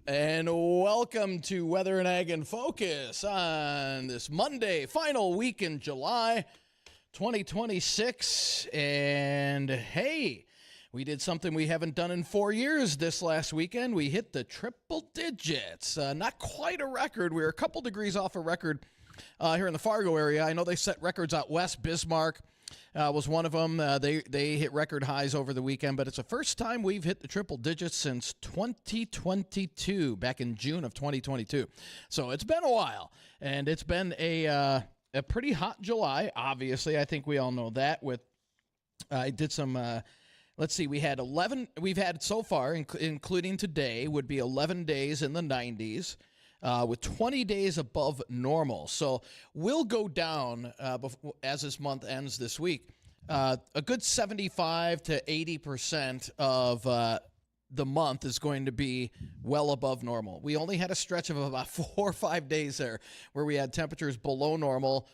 And welcome to Weather and Ag in Focus on this Monday, final week in July 2026. And hey, we did something we haven't done in 4 years this last weekend. We hit the triple digits. Not quite a record. We were a couple degrees off a record here in the Fargo area. I know they set records out west. Bismarck was one of them. They hit record highs over the weekend, but it's the first time we've hit the triple digits since 2022, back in June of 2022. So it's been a while, and it's been a pretty hot July. Obviously, I think we all know that. I did some. Let's see. We've had so far, including today, would be 11 days in the 90s. With 20 days above normal. So we'll go down as this month ends this week. A good 75 to 80% of the month is going to be well above normal. We only had a stretch of about 4 or 5 days there where we had temperatures below normal.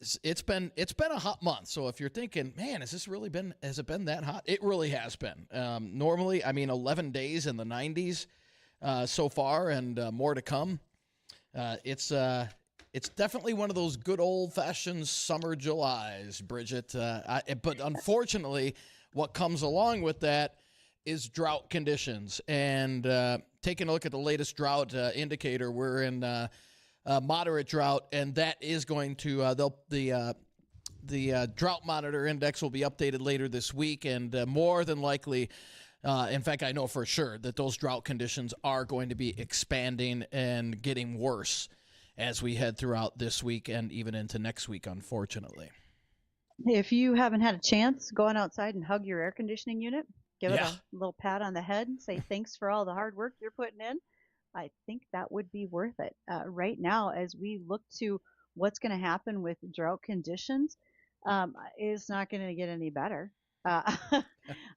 It's been a hot month. So if you're thinking, man, has it been that hot? It really has been. Normally, 11 days in the 90s. So far, and more to come. It's definitely one of those good old-fashioned summer Julys, Bridgette. But unfortunately, what comes along with that is drought conditions. And taking a look at the latest drought indicator, we're in moderate drought, and that is going to the drought monitor index will be updated later this week, and more than likely. In fact, I know for sure that those drought conditions are going to be expanding and getting worse as we head throughout this week and even into next week, unfortunately. If you haven't had a chance, go on outside and hug your air conditioning unit. Give it a little pat on the head and say thanks for all the hard work you're putting in. I think that would be worth it. Right now, as we look to what's going to happen with drought conditions, it's not going to get any better.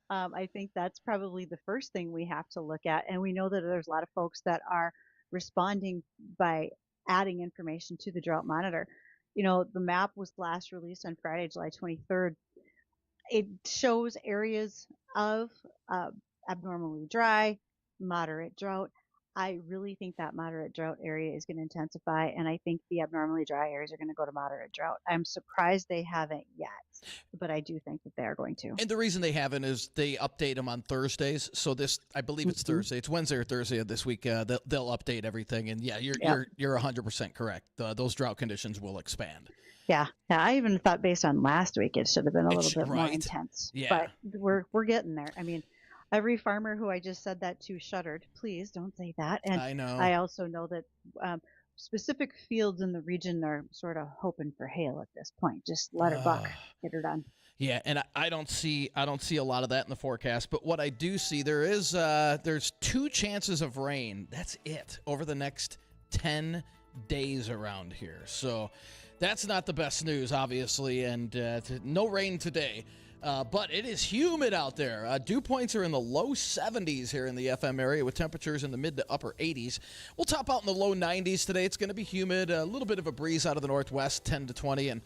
I think that's probably the first thing we have to look at. And we know that there's a lot of folks that are responding by adding information to the drought monitor. You know, the map was last released on Friday, July 23rd. It shows areas of abnormally dry, moderate drought. I really think that moderate drought area is going to intensify, and I think the abnormally dry areas are going to go to moderate drought. I'm surprised they haven't yet, but I do think that they are going to. And the reason they haven't is they update them on Thursdays. So I believe it's Thursday. It's Wednesday or Thursday of this week. They'll update everything, and you're 100% correct. Those drought conditions will expand. Yeah. I even thought based on last week it should have been a little bit more intense. Yeah. But we're getting there. I mean, every farmer who I just said that to shuddered. Please don't say that. And I know. I also know that specific fields in the region are sort of hoping for hail at this point. Just let her buck, get her done. Yeah, and I don't see a lot of that in the forecast. But what I do see, there's 2 chances of rain. That's it over the next 10 days around here. So that's not the best news, obviously, and no rain today. But it is humid out there. Dew points are in the low 70s here in the FM area with temperatures in the mid to upper 80s. We'll top out in the low 90s today. It's going to be humid, a little bit of a breeze out of the northwest, 10 to 20. And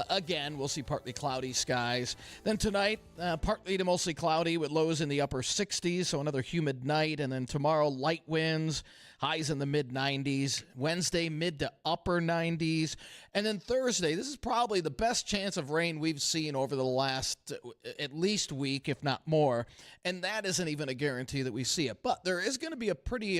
again, we'll see partly cloudy skies. Then tonight, partly to mostly cloudy with lows in the upper 60s, so another humid night. And then tomorrow, light winds, highs in the mid 90s. Wednesday, mid to upper 90s. And then Thursday, this is probably the best chance of rain we've seen over the last at least week, if not more. And that isn't even a guarantee that we see it. But there is going to be a pretty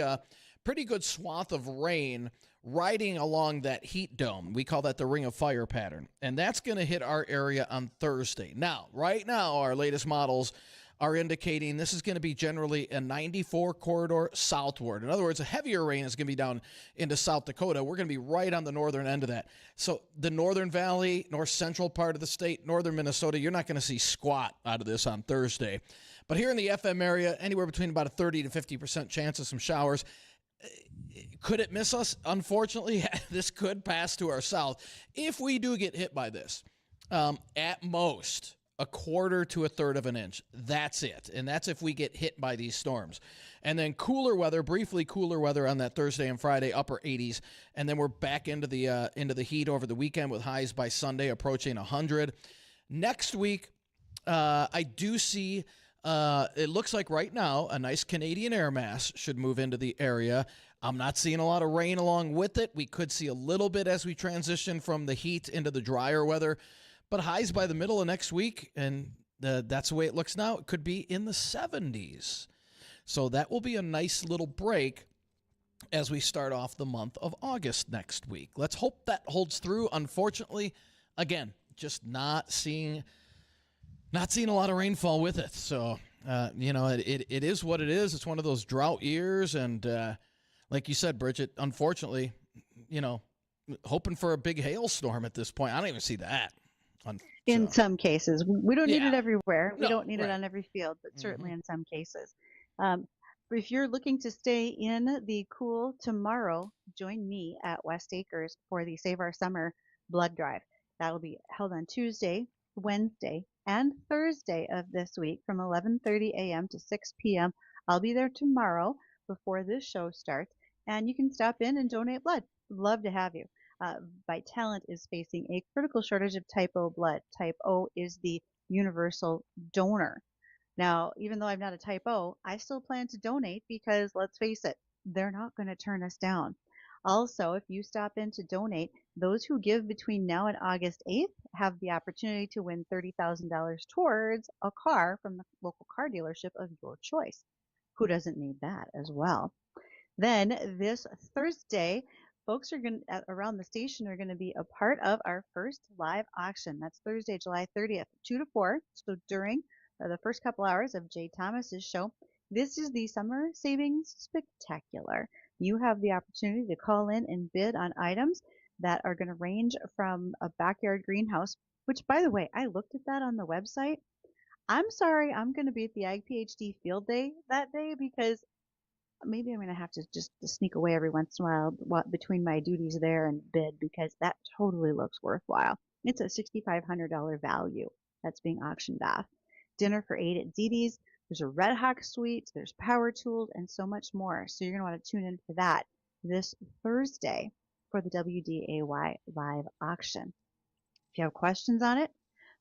good swath of rain riding along that heat dome. We call that the ring of fire pattern. And that's going to hit our area on Thursday. Now, right now, our latest models are indicating this is going to be generally a 94 corridor southward. In other words, a heavier rain is going to be down into South Dakota. We're going to be right on the northern end of that. So the northern valley, north central part of the state, northern Minnesota, you're not going to see squat out of this on Thursday. But here in the FM area, anywhere between about a 30 to 50% chance of some showers. Could it miss us? Unfortunately, this could pass to our south. If we do get hit by this, at most, a quarter to a third of an inch. That's it. And that's if we get hit by these storms. And then cooler weather, briefly cooler weather on that Thursday and Friday, upper 80s. And then we're back into the heat over the weekend with highs by Sunday approaching 100. Next week, I do see It looks like right now a nice Canadian air mass should move into the area. I'm not seeing a lot of rain along with it. We could see a little bit as we transition from the heat into the drier weather, but highs by the middle of next week, and that's the way it looks now. It could be in the 70s. So that will be a nice little break as we start off the month of August next week. Let's hope that holds through. Unfortunately, again, just not seeing a lot of rainfall with it. So, it is what it is. It's one of those drought years. And like you said, Bridgette, unfortunately, hoping for a big hailstorm at this point. I don't even see that. In some cases. We don't need it everywhere. We No, don't need it right. on every field, but certainly in some cases. If you're looking to stay in the cool tomorrow, join me at West Acres for the Save Our Summer blood drive. That will be held on Tuesday, Wednesday, and Thursday of this week from 11:30 a.m. to 6 p.m. I'll be there tomorrow before this show starts, and you can stop in and donate blood. Love to have you. Vitalant is facing a critical shortage of type O blood. Type O is the universal donor. Now, even though I'm not a type O, I still plan to donate because let's face it, they're not going to turn us down. Also, if you stop in to donate, those who give between now and August 8th have the opportunity to win $30,000 towards a car from the local car dealership of your choice. Who doesn't need that as well? Then this Thursday, folks around the station are going to be a part of our first live auction. That's Thursday, July 30th, 2 to 4. So during the first couple hours of Jay Thomas's show, this is the Summer Savings Spectacular. You have the opportunity to call in and bid on items that are going to range from a backyard greenhouse, which, by the way, I looked at that on the website. I'm sorry, I'm going to be at the Ag PhD field day that day because maybe I'm going to have to just sneak away every once in a while between my duties there and bid because that totally looks worthwhile. It's a $6,500 value that's being auctioned off. Dinner for 8 at Didi's. There's a Red Hawk suite, there's power tools, and so much more. So you're going to want to tune in for that this Thursday for the WDAY live auction. If you have questions on it,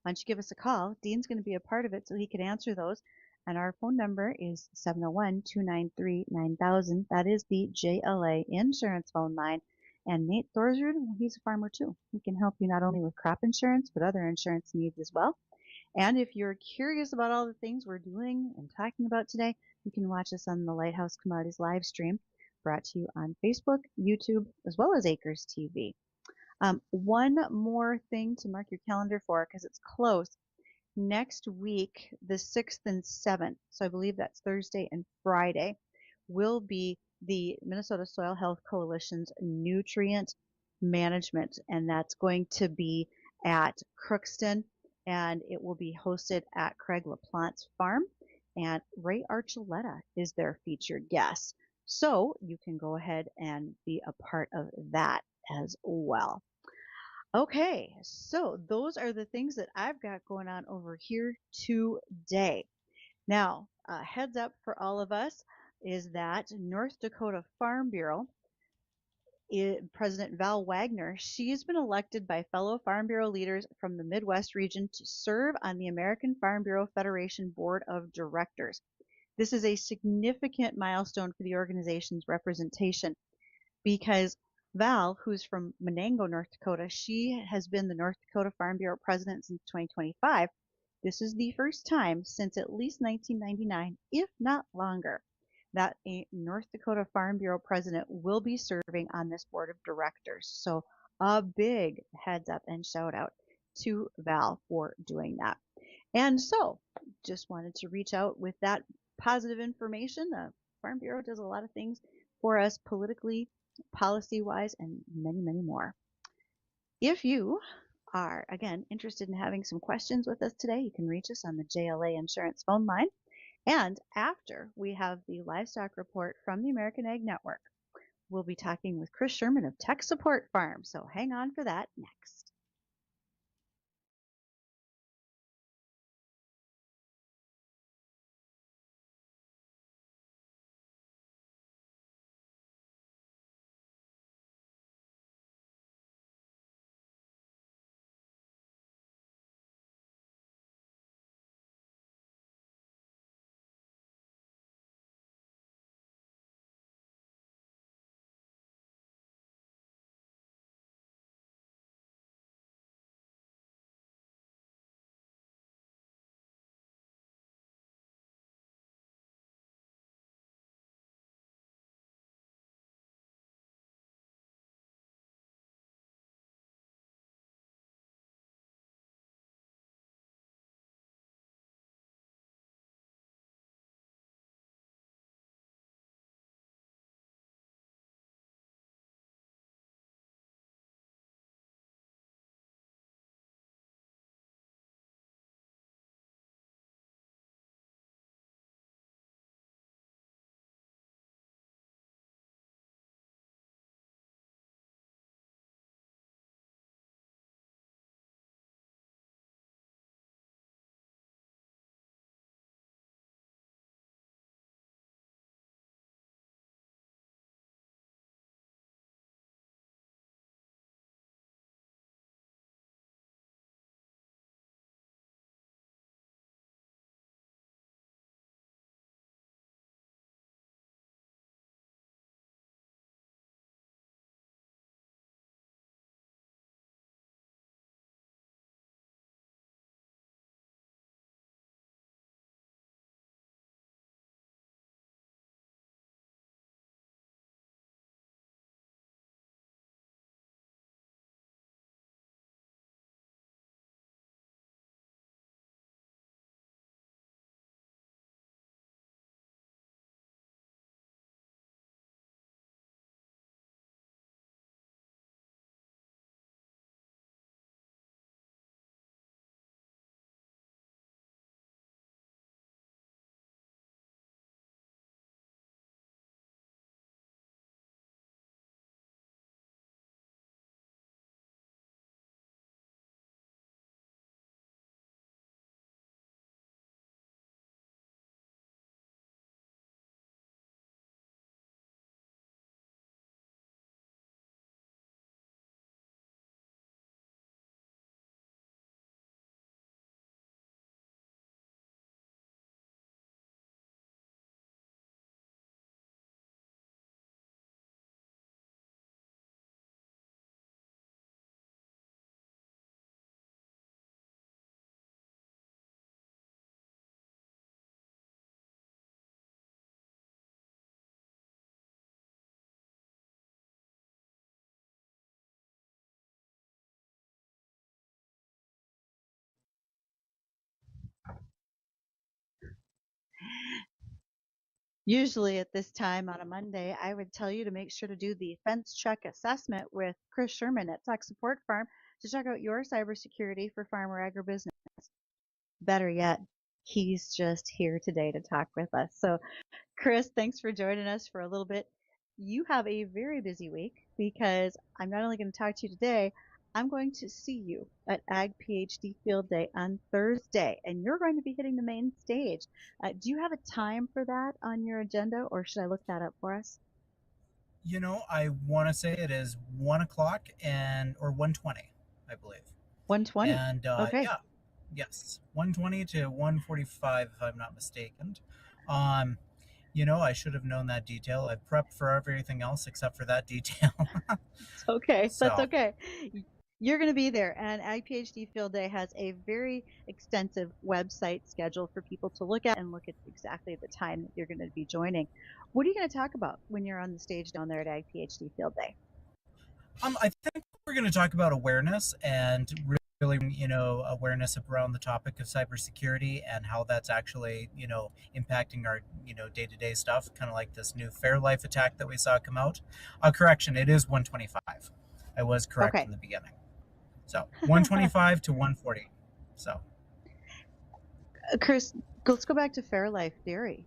why don't you give us a call? Dean's going to be a part of it so he can answer those. And our phone number is 701-293-9000. That is the JLA insurance phone line. And Nate Thorsrud, he's a farmer too. He can help you not only with crop insurance, but other insurance needs as well. And if you're curious about all the things we're doing and talking about today, you can watch us on the Lighthouse Commodities live stream, brought to you on Facebook, YouTube, as well as Acres TV. One more thing to mark your calendar for, because it's close. Next week, the 6th and 7th, so I believe that's Thursday and Friday, will be the Minnesota Soil Health Coalition's nutrient management, and that's going to be at Crookston, and it will be hosted at Craig LaPlante's farm, and Ray Archuleta is their featured guest. So you can go ahead and be a part of that as well. Okay, so those are the things that I've got going on over here today. Now, heads up for all of us is that North Dakota Farm Bureau, President Val Wagner, she's been elected by fellow Farm Bureau leaders from the Midwest region to serve on the American Farm Bureau Federation Board of Directors. This is a significant milestone for the organization's representation because Val, who's from Menango, North Dakota, she has been the North Dakota Farm Bureau president since 2025. This is the first time since at least 1999, if not longer, that a North Dakota Farm Bureau president will be serving on this board of directors. So a big heads up and shout out to Val for doing that. And so just wanted to reach out with that positive information. The Farm Bureau does a lot of things for us politically, policy-wise, and many, many more. If you are, again, interested in having some questions with us today, you can reach us on the JLA Insurance phone line. And after we have the livestock report from the American Ag Network, we'll be talking with Chris Sherman of Tech Support Farm. So hang on for that next. Usually at this time on a Monday, I would tell you to make sure to do the fence check assessment with Chris Sherman at Tech Support Farm to check out your cybersecurity for farm or agribusiness. Better yet, he's just here today to talk with us. So, Chris, thanks for joining us for a little bit. You have a very busy week because I'm not only going to talk to you today, I'm going to see you at Ag PhD Field Day on Thursday, and you're going to be hitting the main stage. Do you have a time for that on your agenda, or should I look that up for us? I want to say it is 1 o'clock or 1:20, I believe. 1:20. And Okay. yeah, yes, 1:20 to 1:45, if I'm not mistaken. Um, I should have known that detail. I've prepped for everything else except for that detail. It's okay. That's So, okay. You're going to be there. And Ag PhD Field Day has a very extensive website schedule for people to look at and look at exactly the time that you're going to be joining. What are you going to talk about when you're on the stage down there at Ag PhD Field Day? I think we're going to talk about awareness and really, awareness around the topic of cybersecurity and how that's actually, impacting our, day-to-day stuff, kind of like this new Fairlife attack that we saw come out. Correction, it is 125. I was correct Okay. in the beginning. So 125 to 140. So, Chris, let's go back to Fairlife Dairy.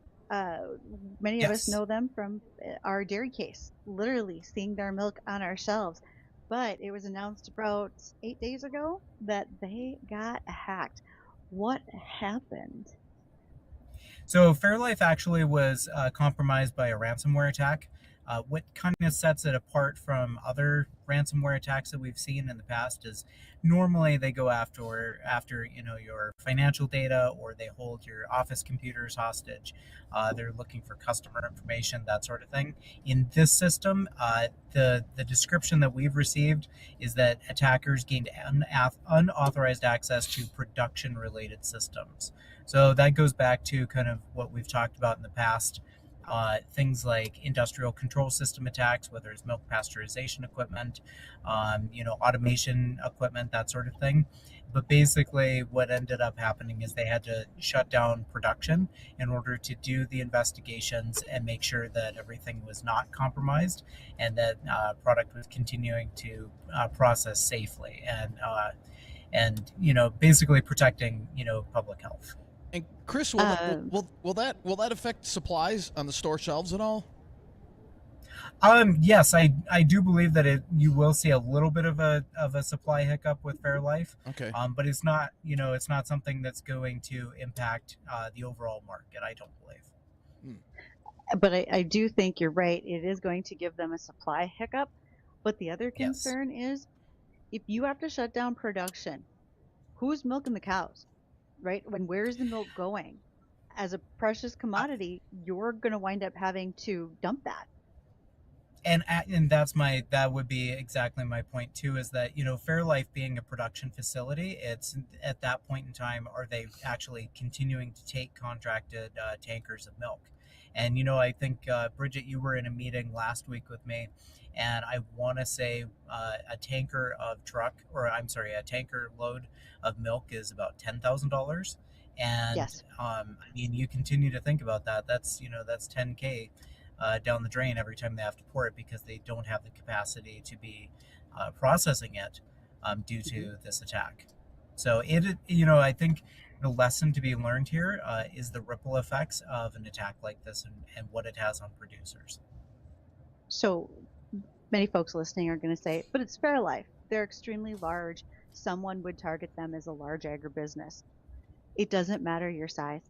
Many of us yes. know them from our dairy case, literally seeing their milk on our shelves. But it was announced about 8 days ago that they got hacked. What happened? So Fairlife actually was compromised by a ransomware attack. What kind of sets it apart from other ransomware attacks that we've seen in the past is normally they go after your financial data, or they hold your office computers hostage. They're looking for customer information, that sort of thing. In this system, the description that we've received is that attackers gained unauthorized access to production related systems. So that goes back to kind of what we've talked about in the past. Things like industrial control system attacks, whether it's milk pasteurization equipment, automation equipment, that sort of thing. But basically, what ended up happening is they had to shut down production in order to do the investigations and make sure that everything was not compromised and that product was continuing to process safely and basically protecting public health. And Chris, Uh, will that affect supplies on the store shelves at all? Yes, I do believe that you will see a little bit of a supply hiccup with Fairlife, Okay. but it's not something that's going to impact the overall market. I don't believe. but I do think you're right. It is going to give them a supply hiccup. But the other Yes. concern is if you have to shut down production, who's milking the cows, right? When where's the milk going? As a precious commodity, you're going to wind up having to dump that. And that would be exactly my point too, is that Fairlife being a production facility, it's at that point in time, are they actually continuing to take contracted tankers of milk? And I think Bridgette, you were in a meeting last week with me, and I want to say a tanker a tanker load of milk is about $10,000. And Yes. I mean, you continue to think about that. That's 10K down the drain every time they have to pour it, because they don't have the capacity to be processing it due hmm to this attack. So I think the lesson to be learned here is the ripple effects of an attack like this, and what it has on producers. So many folks listening are going to say, but it's Fairlife. They're extremely large. Someone would target them as a large agribusiness. It doesn't matter your size.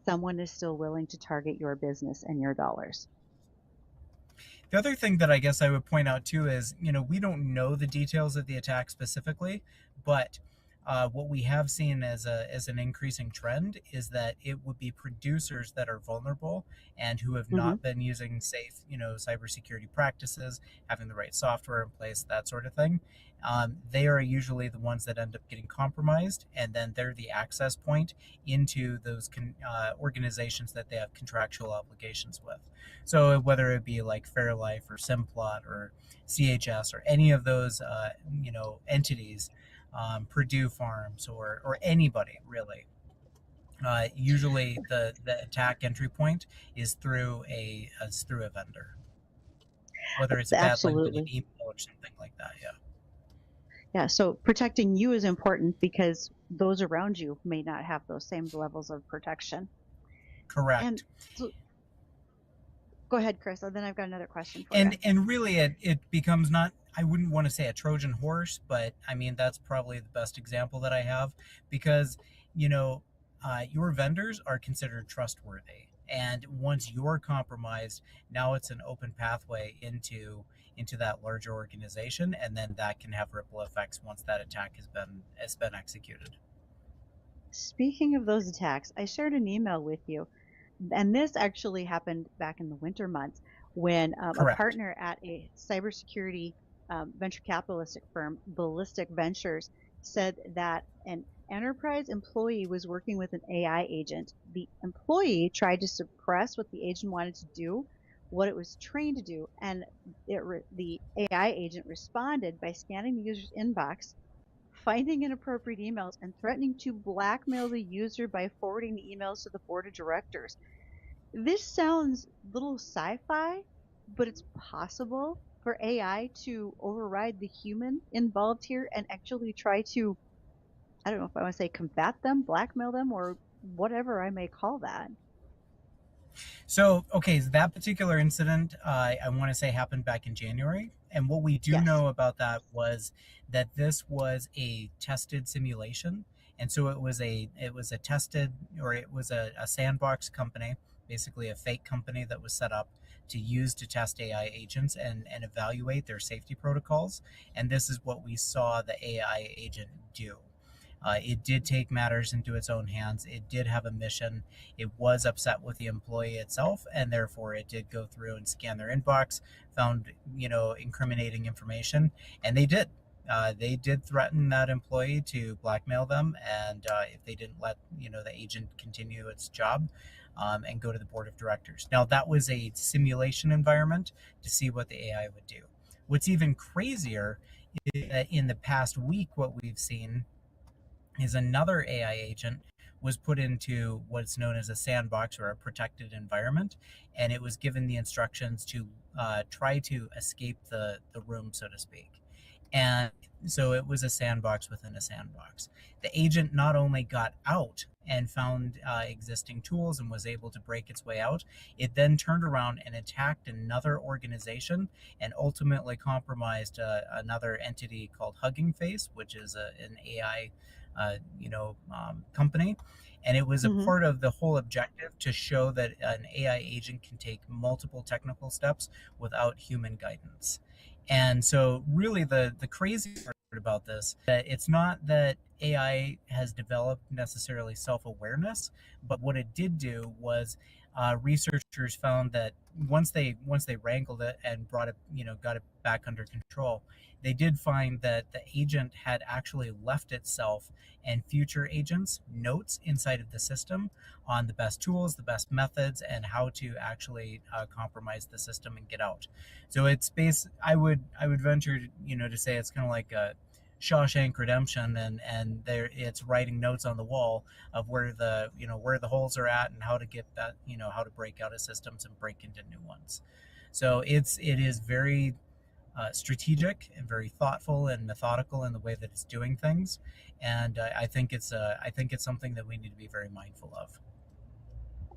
Someone is still willing to target your business and your dollars. The other thing that I guess I would point out too is, we don't know the details of the attack specifically, but what we have seen as an increasing trend is that it would be producers that are vulnerable and who have hmm not been using safe, cybersecurity practices, having the right software in place, that sort of thing. They are usually the ones that end up getting compromised, and then they're the access point into those organizations that they have contractual obligations with. So whether it be like Fairlife or Simplot or CHS or any of those, entities, Purdue Farms or anybody really, Usually the attack entry point is through a vendor, whether it's a bad link in an Absolutely. email or something like that. Yeah, Yeah. So protecting you is important because those around you may not have those same levels of protection. And correct. so go ahead, Chris, and then I've got another question for you. And really it becomes not, I wouldn't want to say a Trojan horse, but I mean that's probably the best example that I have, because you know your vendors are considered trustworthy, and once you're compromised, now it's an open pathway into that larger organization, and then that can have ripple effects once that attack has been executed. Speaking of those attacks, I shared an email with you, and this actually happened back in the winter months when a Correct. partner at a cybersecurity venture capitalistic firm, Ballistic Ventures, said that an enterprise employee was working with an AI agent. The employee tried to suppress what the agent wanted to do, what it was trained to do, and the AI agent responded by scanning the user's inbox, finding inappropriate emails, and threatening to blackmail the user by forwarding the emails to the board of directors. This sounds a little sci-fi, but it's possible for AI to override the human involved here and actually try to, I don't know if I want to say combat them, blackmail them, or whatever I may call that. So, okay, so that particular incident, I want to say happened back in January. And what we do Yes. know about that was that this was a tested simulation. And so it was a tested, or it was a sandbox company, basically a fake company that was set up to use to test AI agents and evaluate their safety protocols. And this is what we saw the AI agent do. It did take matters into its own hands. It did have a mission. It was upset with the employee itself, and therefore it did go through and scan their inbox, found incriminating information, and they did. They did threaten that employee to blackmail them, and if they didn't let the agent continue its job, and go to the board of directors. Now that was a simulation environment to see what the AI would do. What's even crazier is that in the past week, what we've seen is another AI agent was put into what's known as a sandbox or a protected environment, and it was given the instructions to try to escape the room, so to speak. And so it was a sandbox within a sandbox. The agent not only got out and found existing tools and was able to break its way out, it then turned around and attacked another organization and ultimately compromised another entity called Hugging Face, which is an AI company. And it was a Hmm. part of the whole objective to show that an AI agent can take multiple technical steps without human guidance. And so, really, the crazy part about this, that it's not that AI has developed necessarily self-awareness, but what it did do was researchers found that once they wrangled it and brought it, got it back under control, they did find that the agent had actually left itself and future agents notes inside of the system on the best tools, the best methods, and how to actually compromise the system and get out. So it's base. I would venture, to say it's kind of like a Shawshank Redemption, and there it's writing notes on the wall of where the holes are at and how to get that, how to break out of systems and break into new ones. So it is very strategic and very thoughtful and methodical in the way that it's doing things, and I think it's something that we need to be very mindful of.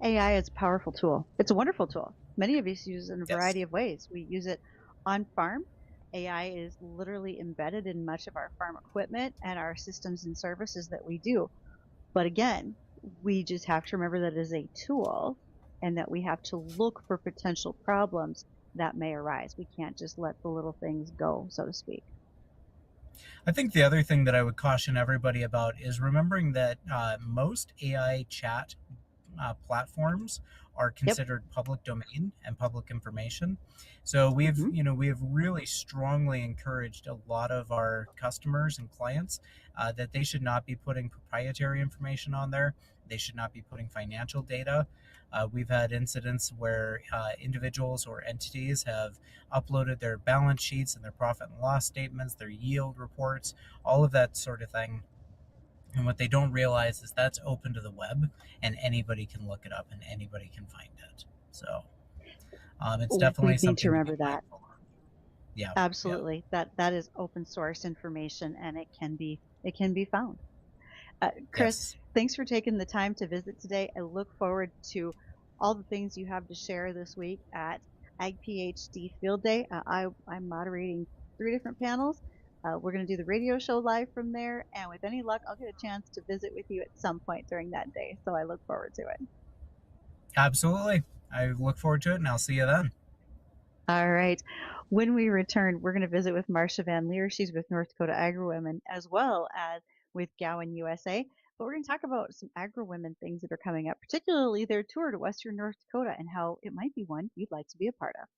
AI is a powerful tool. It's a wonderful tool. Many of us use it in a Yes. variety of ways. We use it on farm. AI is literally embedded in much of our farm equipment and our systems and services that we do. But again, we just have to remember that it is a tool and that we have to look for potential problems that may arise. We can't just let the little things go, so to speak. I think the other thing that I would caution everybody about is remembering that most AI chat platforms are Yep. considered public domain and public information. So we've Hmm. you know we have really strongly encouraged a lot of our customers and clients that they should not be putting proprietary information on there. They should not be putting financial data. We've had incidents where individuals or entities have uploaded their balance sheets and their profit and loss statements, their yield reports, all of that sort of thing, And what they don't realize is that's open to the web, and anybody can look it up and anybody can find it. So it's We definitely need to something to be remember that. mindful of. Yeah, yeah, Absolutely. That is open source information, and it can be found. Chris, yes. thanks for taking the time to visit today. I look forward to all the things you have to share this week at Ag PhD Field Day. I'm moderating 3 different panels. We're going to do the radio show live from there, and with any luck, I'll get a chance to visit with you at some point during that day. So I look forward to it. Absolutely. I look forward to it, and I'll see you then. All right. When we return, we're going to visit with Marcia Van Leer. She's with North Dakota Agri-Women as well as with Gowan USA. But we're going to talk about some agri-women things that are coming up, particularly their tour to Western North Dakota and how it might be one you'd like to be a part of.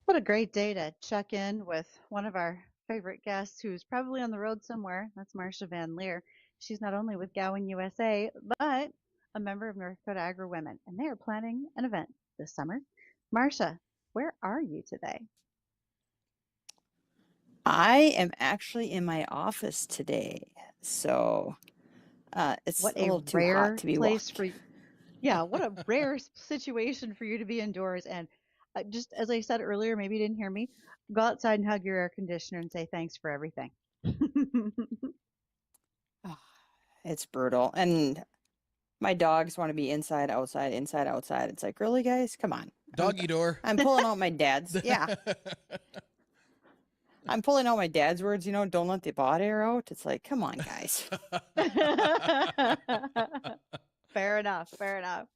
What a great day to check in with one of our favorite guests who's probably on the road somewhere. That's Marcia Van Leer. She's not only with Gowan USA, but a member of North Dakota Agri Women, and they are planning an event this summer. Marcia, where are you today? I am actually in my office today, so it's What a a little too hot rare to be place walking. for you. Yeah, what a rare situation for you to be indoors. And just as I said earlier, maybe you didn't hear me, go outside and hug your air conditioner and say thanks for everything. Ah, it's brutal, and my dogs want to be inside, outside, inside, outside. It's like, really, guys? Come on. Doggy door. I'm pulling out my dad's. Yeah, I'm pulling out my dad's words. Don't let the bot air out. It's like, come on, guys. Fair enough. Fair enough.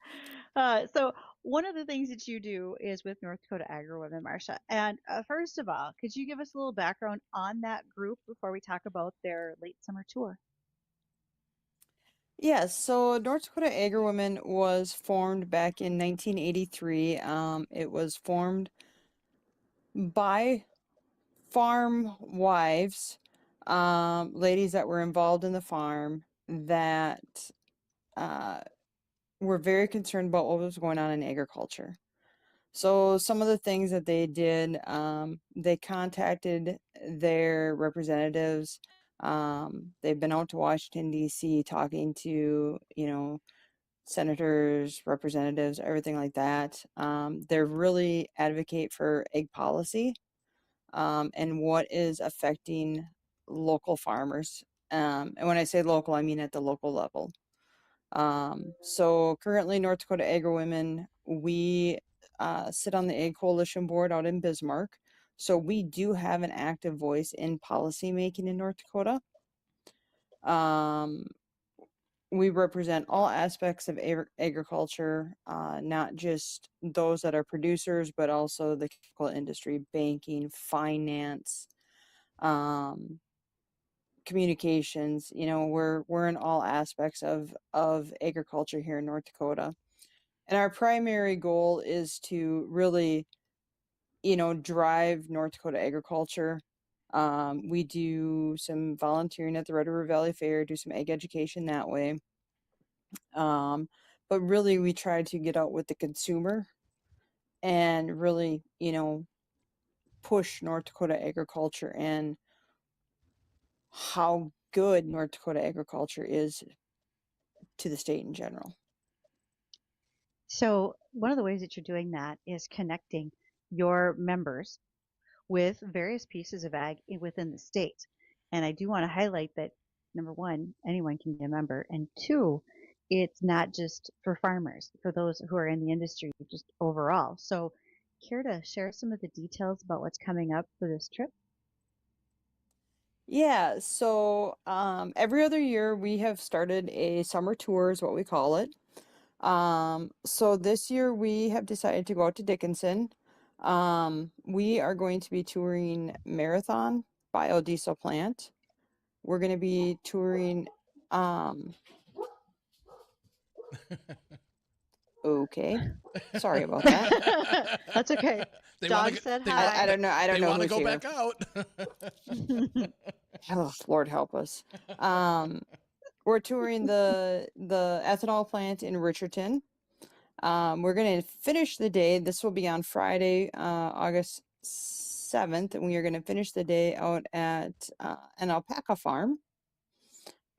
So one of the things that you do is with North Dakota Agri Women, Marcia. And first of all, could you give us a little background on that group before we talk about their late summer tour? Yeah, so North Dakota Agri Women was formed back in 1983. It was formed by farm wives, ladies that were involved in the farm that uh, were very concerned about what was going on in agriculture. So some of the things that they did, they contacted their representatives. They've been out to Washington, D.C., talking to, senators, representatives, everything like that. They really advocate for egg policy and what is affecting local farmers. And when I say local, I mean at the local level. So currently, North Dakota Agri Women, we sit on the Egg Coalition Board out in Bismarck. So we do have an active voice in policymaking in North Dakota. Um, we represent all aspects of agriculture, not just those that are producers, but also the chemical industry, banking, finance, um, communications. We're in all aspects of agriculture here in North Dakota. And our primary goal is to really, drive North Dakota agriculture. We do some volunteering at the Red River Valley Fair, do some egg education that way. But really, we try to get out with the consumer and really, push North Dakota agriculture and how good North Dakota agriculture is to the state in general. So one of the ways that you're doing that is connecting your members with various pieces of ag within the state. And I do want to highlight that number one, anyone can be a member, and two, it's not just for farmers, for those who are in the industry, just overall. So, care to share some of the details about what's coming up for this trip? Yeah, so every other year we have started a summer tour, is what we call it. So this year we have decided to go out to Dickinson. We are going to be touring Marathon biodiesel plant. We're going to be touring, okay, sorry about that. That's okay. They want Dog to. said They hi. want. I don't know. I don't They know want to who's go here. back out. Oh, Lord help us. We're touring the ethanol plant in Richardson. We're going to finish the day. This will be on Friday, August 7th, and we are going to finish the day out at an alpaca farm.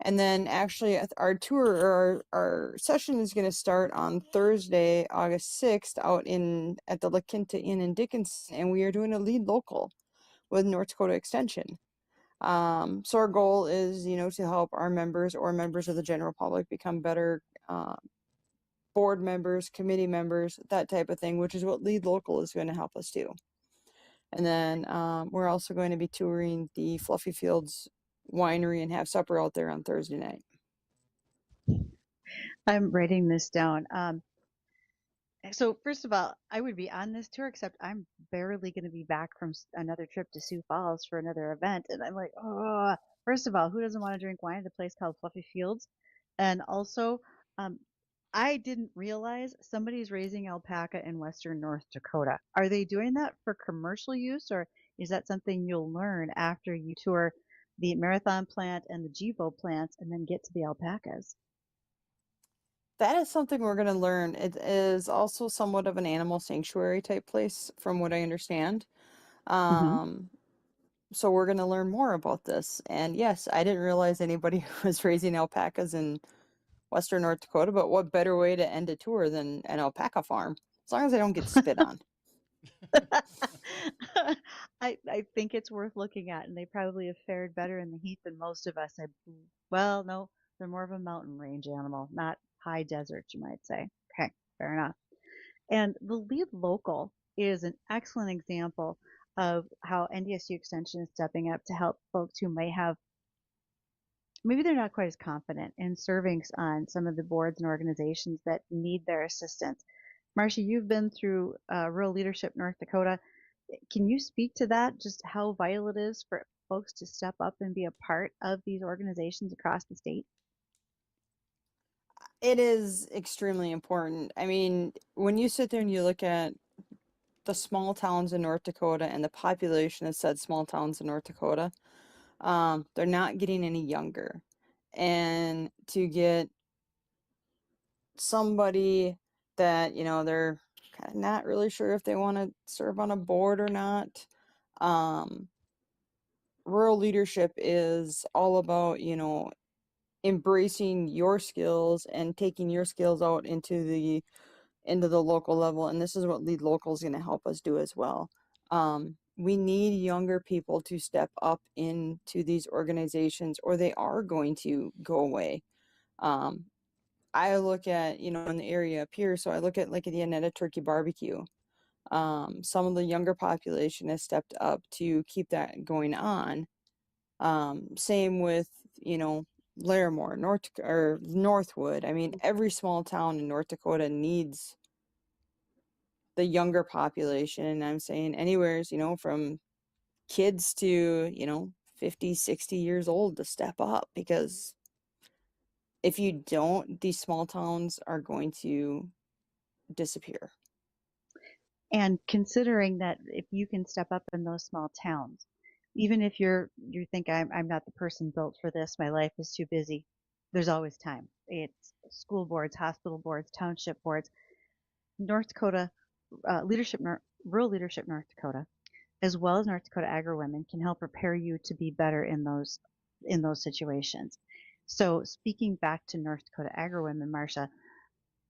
And then actually our tour or our session is going to start on Thursday, August 6th out at the La Quinta Inn in Dickinson, and we are doing a lead local with North Dakota Extension. So our goal is, to help our members or members of the general public become better board members, committee members, that type of thing, which is what lead local is going to help us do. And then we're also going to be touring the Fluffy Fields winery and have supper out there on Thursday night. I'm writing this down. So first of all, I would be on this tour, except I'm barely going to be back from another trip to Sioux Falls for another event, and I'm like, oh. First of all, who doesn't want to drink wine at a place called Fluffy Fields? And also, um, I didn't realize somebody's raising alpaca in western North Dakota. Are they doing that for commercial use, or is that something you'll learn after you tour the Marathon plant and the Gevo plants and then get to the alpacas? That is something we're going to learn. It is also somewhat of an animal sanctuary type place, from what I understand. Hmm. Um, so we're going to learn more about this. And yes, I didn't realize anybody was raising alpacas in western North Dakota, but what better way to end a tour than an alpaca farm? As long as I don't get spit on. I think it's worth looking at, and they probably have fared better in the heat than most of us. Well, no, they're more of a mountain range animal, not high desert, you might say. Okay, fair enough. And the lead local is an excellent example of how NDSU Extension is stepping up to help folks who might have, maybe they're not quite as confident in serving on some of the boards and organizations that need their assistance. Marcia, you've been through Rural Leadership North Dakota. Can you speak to that, just how vital it is for folks to step up and be a part of these organizations across the state? It is extremely important. I mean, when you sit there and you look at the small towns in North Dakota and the population of said small towns in North Dakota, they're not getting any younger. And to get somebody that, they're kind of not really sure if they want to serve on a board or not, rural leadership is all about, embracing your skills and taking your skills out into the local level. And this is what Lead Local is going to help us do as well. We need younger people to step up into these organizations, or they are going to go away. I look at, in the area up here, so I look at like the Annetta Turkey Barbecue. Some of the younger population has stepped up to keep that going on. Same with, Larimore, Northwood. I mean, every small town in North Dakota needs the younger population. And I'm saying anywhere, from kids to, 50, 60 years old to step up, because if you don't, these small towns are going to disappear. And considering that if you can step up in those small towns, even if you think I'm not the person built for this, my life is too busy, there's always time. It's school boards, hospital boards, township boards, North Dakota Rural Leadership North Dakota, as well as North Dakota Agri Women can help prepare you to be better in those situations. So speaking back to North Dakota Agri Women, Marcia,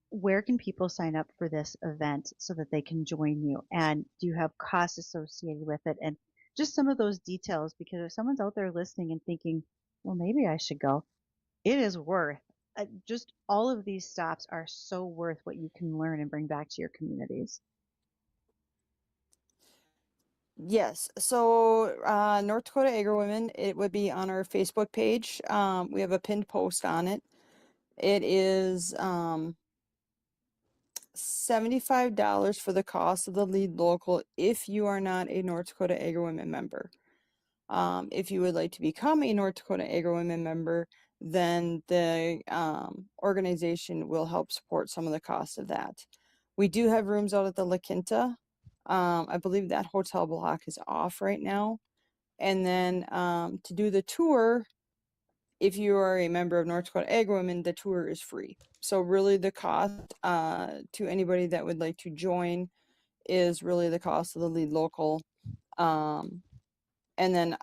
where can people sign up for this event so that they can join you? And do you have costs associated with it? And just some of those details, because if someone's out there listening and thinking, well, maybe I should go, it is worth just all of these stops are so worth what you can learn and bring back to your communities. Yes. So North Dakota Agri Women, it would be on our Facebook page. We have a pinned post on it. It is $75 for the cost of the Lead Local if you are not a North Dakota Agri Women member. If you would like to become a North Dakota Agri Women member, then the organization will help support some of the costs of that. We do have rooms out at the La Quinta. I believe that hotel block is off right now. And then to do the tour, if you are a member of North Dakota Agri Women, the tour is free. So really the cost to anybody that would like to join is really the cost of the Lead Local. And then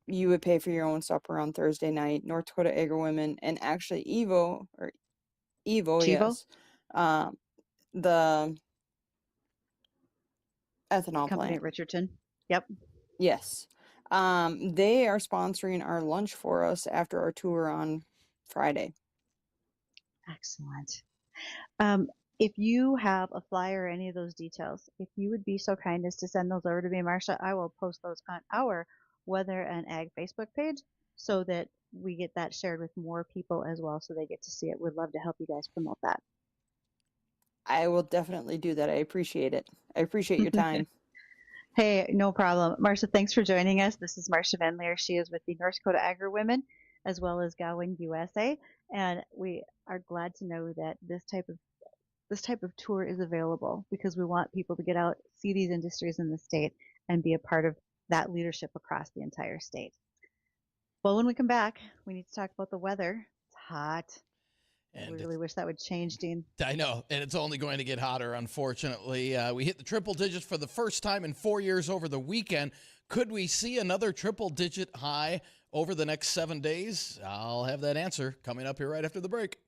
you would pay for your own supper on Thursday night. North Dakota Agri Women, and actually Evo, Chivo? yes. The ethanol Company plant. at Richardson. Yep. Yes. They are sponsoring our lunch for us after our tour on Friday. Excellent. If you have a flyer or any of those details, if you would be so kind as to send those over to me, Marcia, I will post those on our Weather and Ag Facebook page so that we get that shared with more people as well so they get to see it. We'd love to help you guys promote that. I will definitely do that. I appreciate it. I appreciate your time. Hey, no problem. Marcia, thanks for joining us. This is Marcia Van Leer. She is with the North Dakota Agri Women as well as Gowan USA. And we are glad to know that this type of tour is available because we want people to get out, see these industries in the state, and be a part of that leadership across the entire state. Well, when we come back, we need to talk about the weather. It's hot. And We really wish that would change, Dean. I know, and it's only going to get hotter, unfortunately. We hit the triple digits for the first time in 4 years over the weekend. Could we see another triple-digit high over the next 7 days? I'll have that answer coming up here right after the break.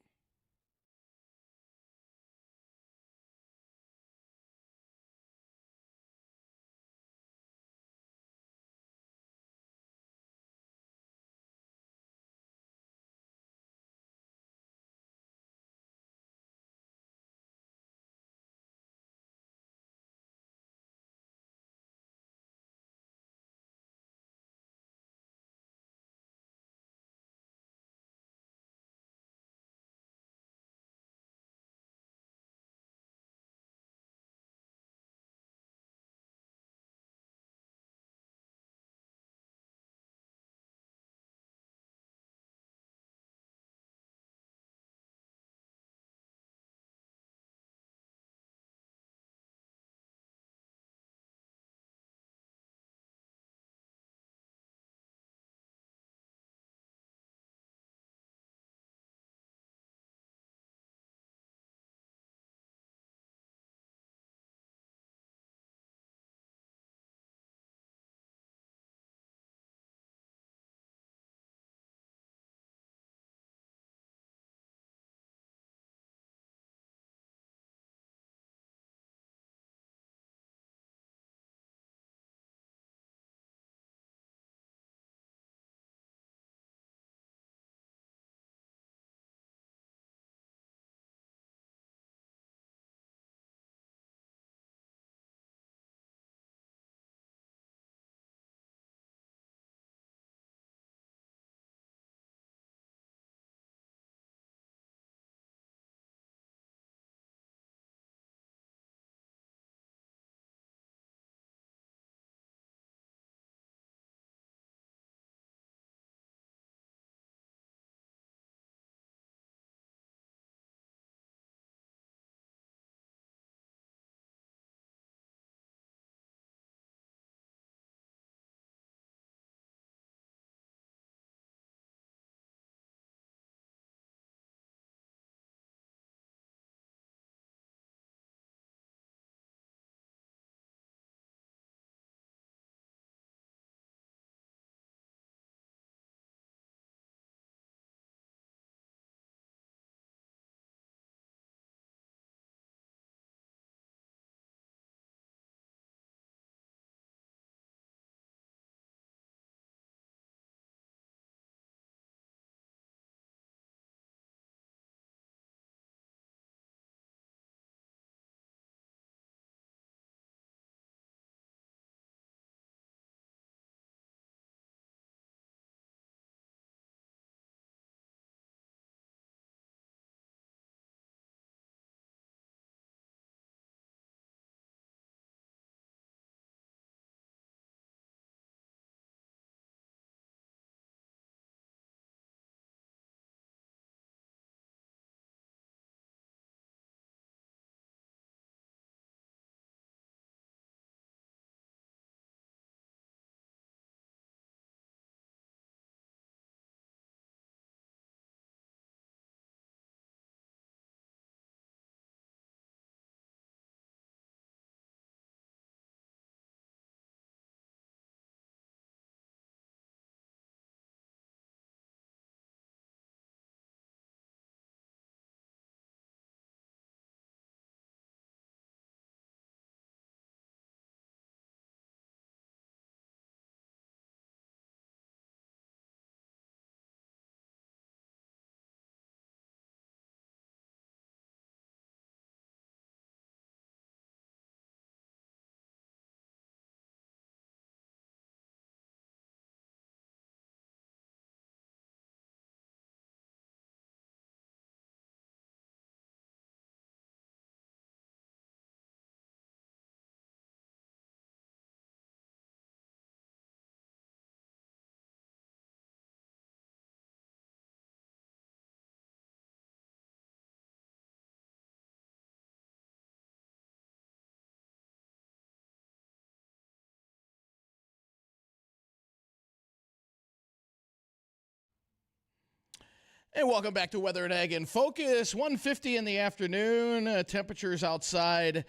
And welcome back to Weather and Ag in Focus. 1:50 in the afternoon. Temperatures outside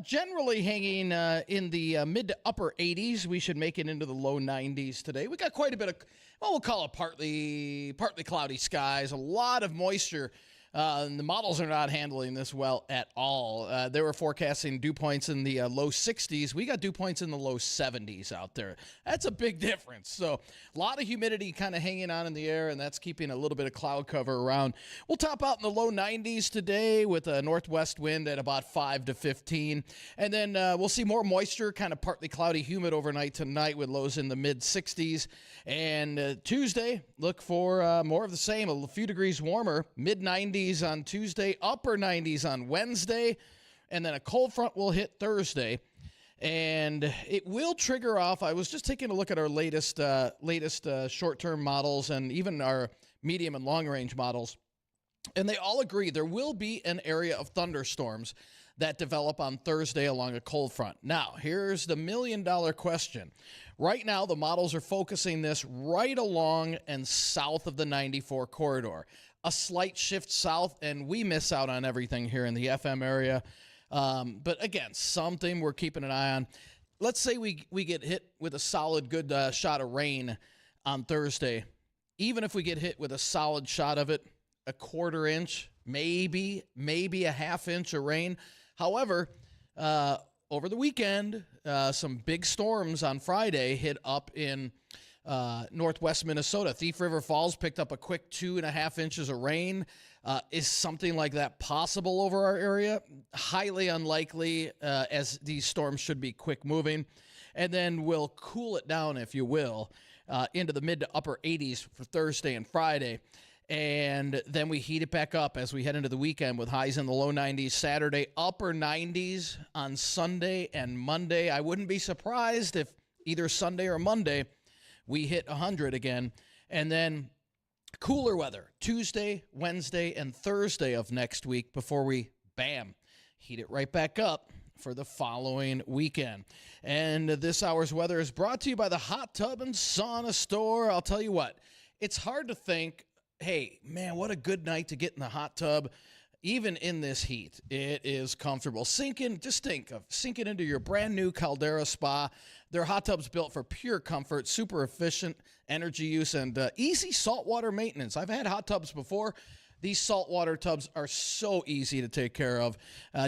generally hanging in the mid to upper 80s. We should make it into the low 90s today. We got quite a bit of, well, we'll call it partly cloudy skies. A lot of moisture. And the models are not handling this well at all. They were forecasting dew points in the low 60s. We got dew points in the low 70s out there. That's a big difference. So a lot of humidity kind of hanging on in the air, and that's keeping a little bit of cloud cover around. We'll top out in the low 90s today with a northwest wind at about 5 to 15. And then we'll see more moisture, kind of partly cloudy, humid overnight tonight with lows in the mid 60s. And Tuesday, look for more of the same, a few degrees warmer, mid 90s on Tuesday, upper 90s on Wednesday, and then a cold front will hit Thursday. And it will trigger off. I was just taking a look at our latest short-term models and even our medium and long-range models, and they all agree there will be an area of thunderstorms that develop on Thursday along a cold front. Now, here's the million-dollar question. Right now, the models are focusing this right along and south of the 94 corridor. A slight shift south, and we miss out on everything here in the FM area. But again, something we're keeping an eye on. Let's say we get hit with a solid good shot of rain on Thursday. Even if we get hit with a solid shot of it, a quarter inch, maybe a half inch of rain. However, over the weekend, some big storms on Friday hit up in northwest Minnesota. Thief River Falls picked up a quick 2.5 inches of rain. Is something like that possible over our area? Highly unlikely, as these storms should be quick moving. And then we'll cool it down, if you will, into the mid to upper 80s for Thursday and Friday. And then we heat it back up as we head into the weekend with highs in the low 90s Saturday, upper 90s on Sunday and Monday. I wouldn't be surprised if either Sunday or Monday we hit 100 again. And then cooler weather Tuesday, Wednesday, and Thursday of next week before we, bam, heat it right back up for the following weekend. And this hour's weather is brought to you by the Hot Tub and Sauna Store. I'll tell you what, it's hard to think, hey, man, what a good night to get in the hot tub. Even in this heat, it is comfortable. Just think of sinking into your brand new Caldera Spa. Their hot tub's built for pure comfort, super efficient energy use, and easy saltwater maintenance. I've had hot tubs before. These saltwater tubs are so easy to take care of.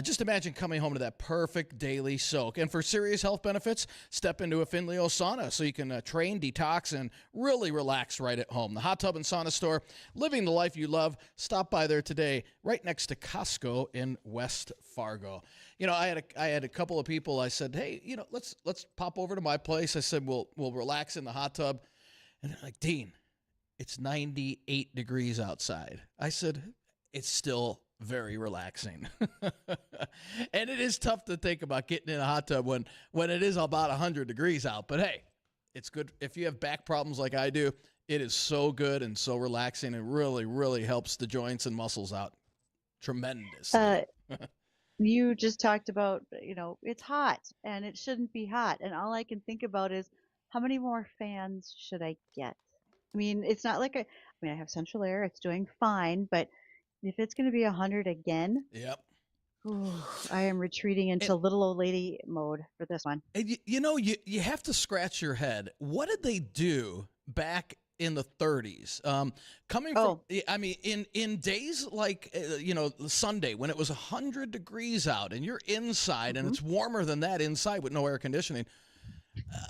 Just imagine coming home to that perfect daily soak. And for serious health benefits, step into a Finleo sauna so you can train, detox, and really relax right at home. The Hot Tub and Sauna Store, living the life you love. Stop by there today, right next to Costco in West Fargo. You know, I had a couple of people. I said, hey, you know, let's pop over to my place. I said, we'll relax in the hot tub. And they're like, Dean, it's 98 degrees outside. I said, it's still very relaxing. And it is tough to think about getting in a hot tub when it is about 100 degrees out. But hey, it's good. If you have back problems like I do, it is so good and so relaxing. It really, really helps the joints and muscles out tremendously. You just talked about, it's hot and it shouldn't be hot. And all I can think about is how many more fans should I get? I mean, it's not like I have central air. It's doing fine. But if it's going to be 100 again, Yep. I am retreating into little old lady mode for this one. And you have to scratch your head. What did they do back in the 30s? In days like, Sunday when it was 100 degrees out and you're inside and it's warmer than that inside with no air conditioning.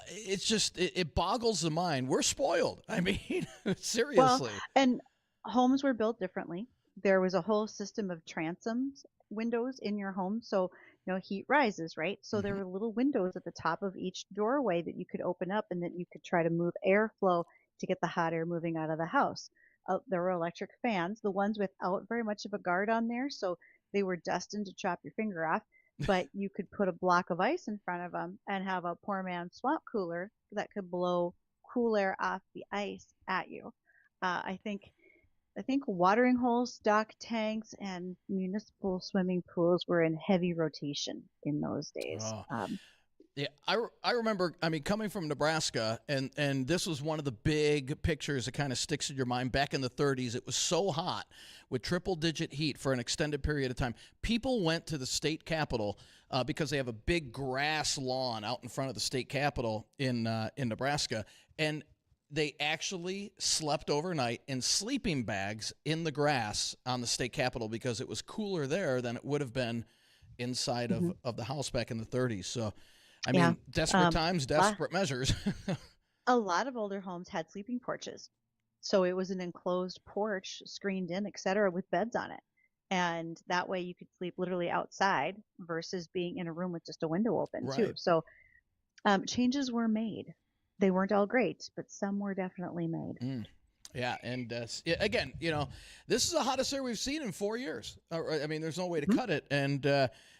It's just, it boggles the mind. We're spoiled. I mean, seriously. Well, and homes were built differently. There was a whole system of transoms windows in your home. So, heat rises, right? So there were little windows at the top of each doorway that you could open up and that you could try to move airflow to get the hot air moving out of the house. There were electric fans, the ones without very much of a guard on there. So they were destined to chop your finger off. But you could put a block of ice in front of them and have a poor man's swamp cooler that could blow cool air off the ice at you. I think watering holes, stock tanks, and municipal swimming pools were in heavy rotation in those days. Yeah, I remember, I mean, coming from Nebraska, and this was one of the big pictures that kind of sticks in your mind. Back in the 30s, it was so hot with triple-digit heat for an extended period of time. People went to the state capitol because they have a big grass lawn out in front of the state capitol in Nebraska, and they actually slept overnight in sleeping bags in the grass on the state capitol because it was cooler there than it would have been inside of the house back in the 30s. So, I mean, desperate times, desperate measures. A lot of older homes had sleeping porches. So it was an enclosed porch, screened in, et cetera, with beds on it. And that way you could sleep literally outside versus being in a room with just a window open, too. So changes were made. They weren't all great, but some were definitely made. Yeah, and again, you know, this is the hottest air we've seen in 4 years. I mean, there's no way to cut it. And,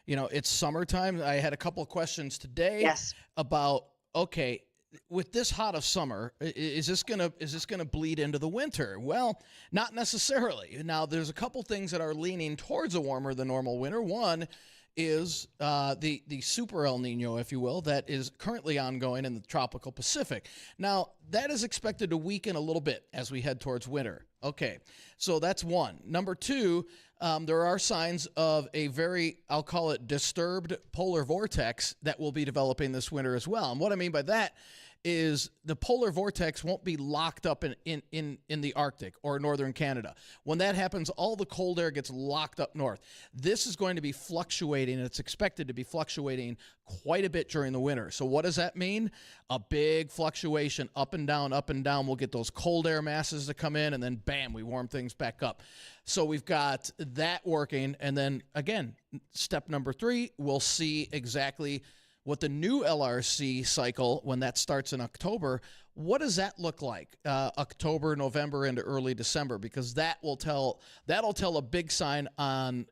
you know, it's summertime. I had a couple of questions today about, okay, with this hot of summer, is this gonna bleed into the winter? Well, not necessarily. Now, there's a couple things that are leaning towards a warmer than normal winter. One is the super El Nino, if you will, that is currently ongoing in the tropical Pacific. Now, that is expected to weaken a little bit as we head towards winter. Okay, so that's one. Number two, there are signs of a very, I'll call it disturbed polar vortex that will be developing this winter as well. And what I mean by that is the polar vortex won't be locked up in the Arctic or northern Canada. When that happens, all the cold air gets locked up north. This is going to be fluctuating, and it's expected to be fluctuating quite a bit during the winter. So what does that mean? A big fluctuation up and down, up and down. We'll get those cold air masses to come in, and then bam, we warm things back up. So we've got that working. And then again, step number 3, we'll see exactly what the new LRC cycle, when that starts in October, what does that look like? October, November, into early December, because that'll tell a big sign on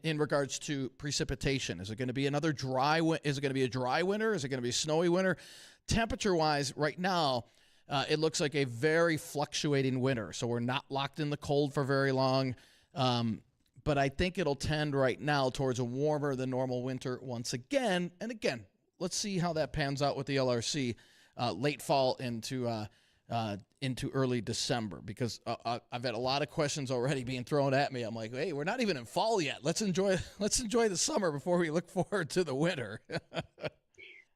in regards to precipitation. Is it going to be another dry? Is it going to be a dry winter? Is it going to be a snowy winter? Temperature-wise, right now, it looks like a very fluctuating winter. So we're not locked in the cold for very long. But I think it'll tend right now towards a warmer than normal winter once again. And again, let's see how that pans out with the LRC late fall into early December, because I've had a lot of questions already being thrown at me. I'm like, hey, we're not even in fall yet. Let's enjoy the summer before we look forward to the winter.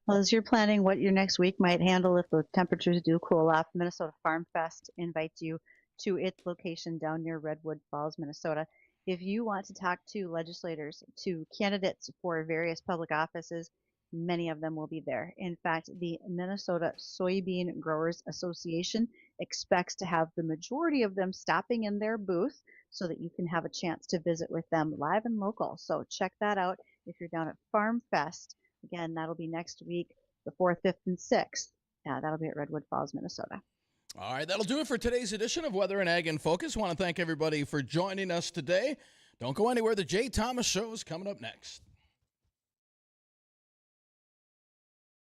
Well, as you're planning what your next week might handle if the temperatures do cool off, Minnesota Farm Fest invites you to its location down near Redwood Falls, Minnesota. If you want to talk to legislators, to candidates for various public offices, many of them will be there. In fact, the Minnesota Soybean Growers Association expects to have the majority of them stopping in their booth so that you can have a chance to visit with them live and local. So check that out if you're down at Farm Fest. Again, that'll be next week, the 4th, 5th, and 6th. That'll be at Redwood Falls, Minnesota. All right, that'll do it for today's edition of Weather and Ag in Focus. I want to thank everybody for joining us today. Don't go anywhere. The Jay Thomas Show is coming up next.